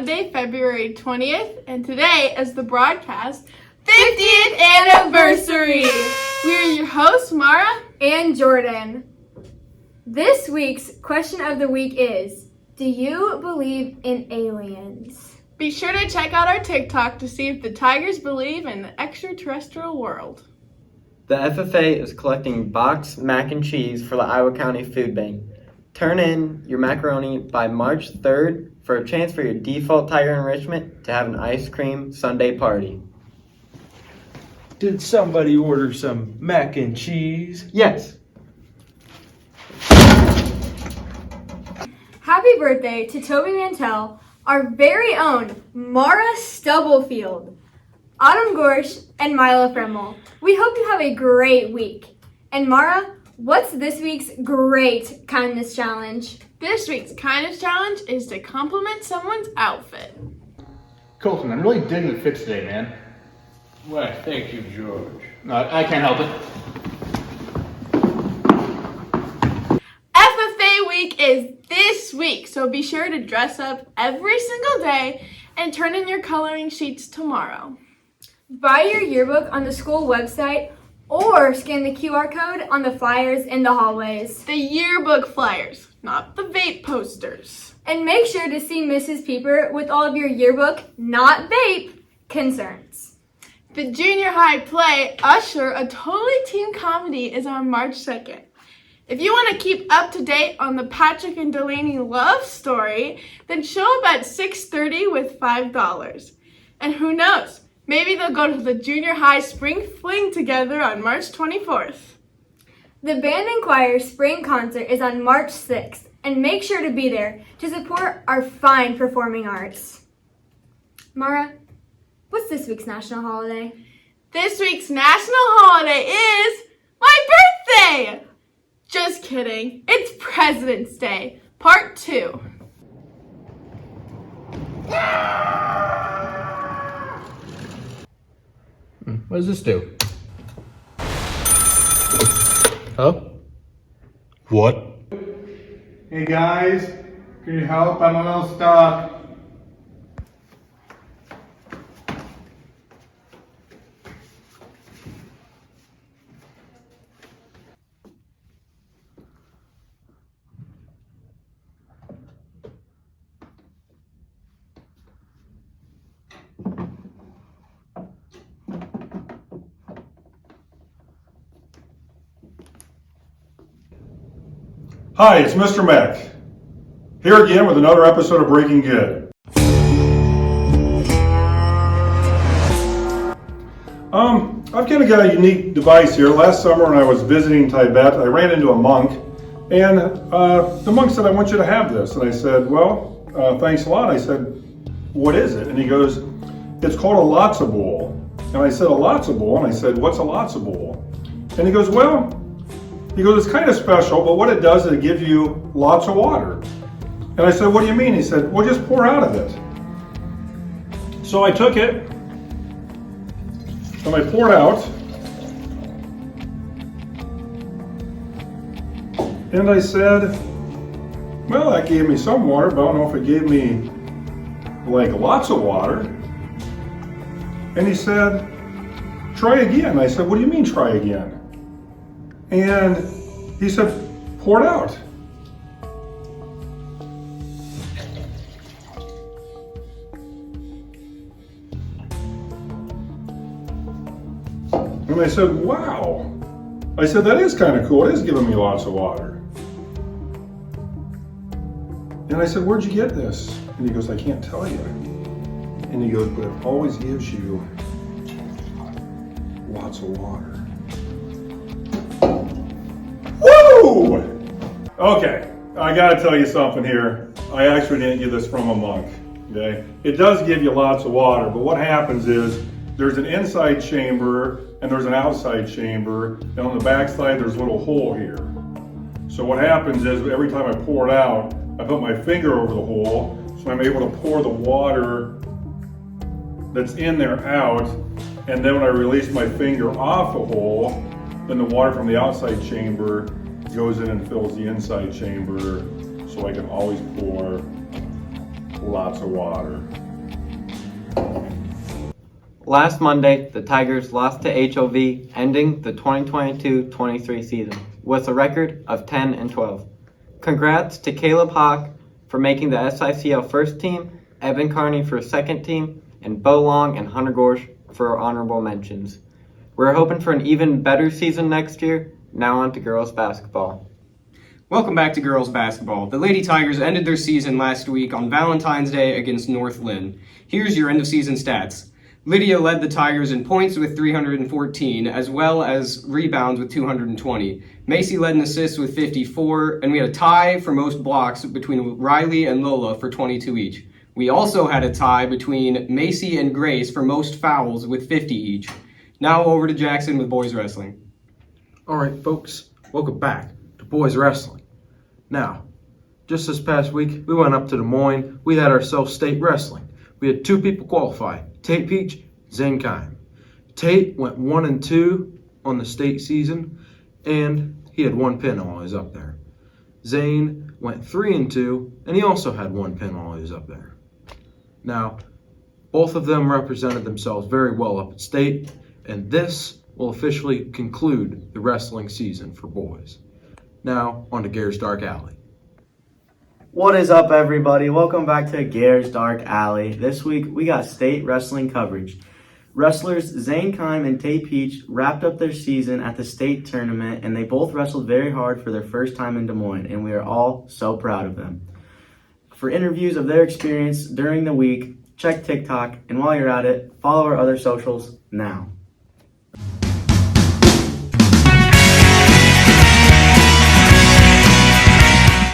Monday, February 20th, and today is the broadcast 50th anniversary. We are your hosts, Mara and Jordan. This week's question of the week is, do you believe in aliens? Be sure to check out our TikTok to see if the Tigers believe in the extraterrestrial world. The FFA is collecting boxed mac and cheese for the Iowa County Food Bank. Turn in your macaroni by March 3rd for a chance for your default Tiger enrichment to have an ice cream sundae party. Did somebody order some mac and cheese? Yes. Happy birthday to Toby Mantell, our very own Mara Stubblefield, Autumn Gorsh, and Mila Fremmel. We hope you have a great week. And Mara, what's this week's great kindness challenge? This week's kindness challenge is to compliment someone's outfit. Colton, I'm really digging the fit today, man. Why, thank you, George. No, I can't help it. FFA week is this week, so be sure to dress up every single day and turn in your coloring sheets tomorrow. Buy your yearbook on the school website or scan the QR code on the flyers in the hallways. The yearbook flyers, not the vape posters. And make sure to see Mrs. Pieper with all of your yearbook, not vape, concerns. The junior high play, Usher, a Totally Teen Comedy, is on March 2nd. If you want to keep up to date on the Patrick and Delaney love story, then show up at 6:30 with $5. And who knows, maybe they'll go to the junior high spring fling together on March 24th. The band and choir spring concert is on March 6th, and make sure to be there to support our fine performing arts. Mara, what's this week's national holiday? This week's national holiday is my birthday! Just kidding. It's President's Day, Part 2. What does this do? Huh? What? Hey guys, can you help? I'm a little stuck. Hi, it's Mr. Mack, here again with another episode of Breaking Good. I've kind of got a unique device here. Last summer when I was visiting Tibet, I ran into a monk, and the monk said, I want you to have this. And I said, well, thanks a lot. I said, what is it? And he goes, it's called a Lhasa bowl. And I said, a Lhasa bowl? And I said, what's a Lhasa bowl? And he goes, it's kind of special, but what it does is it gives you lots of water. And I said, what do you mean? He said, well, just pour out of it. So I took it, and I poured out, and I said, well, that gave me some water, but I don't know if it gave me like lots of water. And he said, try again. I said, what do you mean try again? And he said, pour it out. And I said, wow. I said, that is kind of cool. It is giving me lots of water. And I said, where'd you get this? And he goes, I can't tell you. And he goes, but it always gives you lots of water. Woo! Okay, I gotta tell you something here. I actually didn't get this from a monk, okay? It does give you lots of water, but what happens is there's an inside chamber and there's an outside chamber, and on the back side there's a little hole here. So what happens is every time I pour it out, I put my finger over the hole, so I'm able to pour the water that's in there out, and then when I release my finger off the hole, then the water from the outside chamber goes in and fills the inside chamber, so I can always pour lots of water. Last Monday, the Tigers lost to HOV, ending the 2022-23 season with a record of 10-12. Congrats to Caleb Hawk for making the SICL first team, Evan Carney for second team, and Bo Long and Hunter Gorsh for honorable mentions. We're hoping for an even better season next year. Now on to girls basketball. Welcome back to girls basketball. The Lady Tigers ended their season last week on Valentine's Day against North Lynn. Here's your end of season stats. Lydia led the Tigers in points with 314, as well as rebounds with 220. Macy led in assists with 54, and we had a tie for most blocks between Riley and Lola for 22 each. We also had a tie between Macy and Grace for most fouls with 50 each. Now over to Jackson with boys wrestling. All right, folks, welcome back to boys wrestling. Now, just this past week, we went up to Des Moines. We had ourselves state wrestling. We had 2 people qualify, Tate Peach, Zane Kime. Tate went 1-2 on the state season, and he had 1 pin while he was up there. Zane went 3-2, and he also had 1 pin while he was up there. Now, both of them represented themselves very well up at state, and this will officially conclude the wrestling season for boys. Now, on to Gare's Dark Alley. What is up, everybody? Welcome back to Gare's Dark Alley. This week, we got state wrestling coverage. Wrestlers Zane Kime and Tate Peach wrapped up their season at the state tournament, and they both wrestled very hard for their first time in Des Moines, and we are all so proud of them. For interviews of their experience during the week, check TikTok, and while you're at it, follow our other socials now.